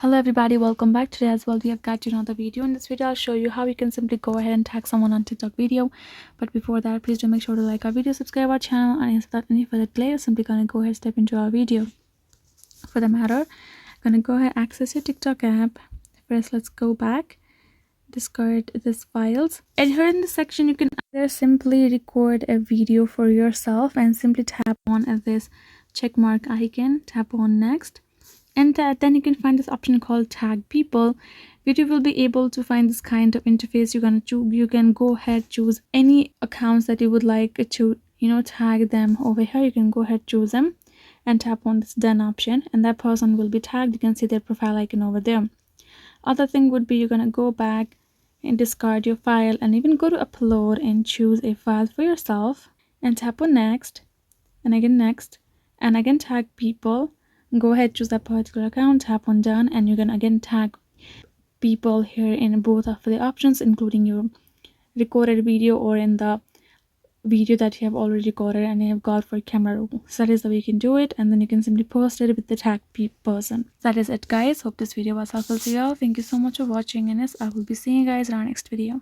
Hello everybody, welcome back. Today as well we have got another video. In this video I'll show you how you can simply go ahead and tag someone on TikTok video. But before that, please do make sure to like our video, subscribe our channel, and without any further delay, simply gonna go ahead and step into our video. For the matter, gonna go ahead access your TikTok app. First, let's go back, discard this files, and here in this section you can either simply record a video for yourself and simply tap on this check mark icon, tap on next, and then you can find this option called tag people, which you will be able to find this kind of interface. You can go ahead, choose any accounts that you would like to tag them over here. You can go ahead, choose them, and tap on this done option, and that person will be tagged. You can see their profile icon over there. Other thing would be you're gonna go back and discard your file, and even go to upload and choose a file for yourself, and tap on next, and again next, and again tag people. Go ahead, choose that particular account, tap on done, and you can again tag people here in both of the options, including your recorded video or in the video that you have already recorded and you have got for camera roll. So that is the way you can do it, and then you can simply post it with the tag person. That is it, guys. Hope this video was helpful to you all. Thank you so much for watching, and yes, I will be seeing you guys in our next video.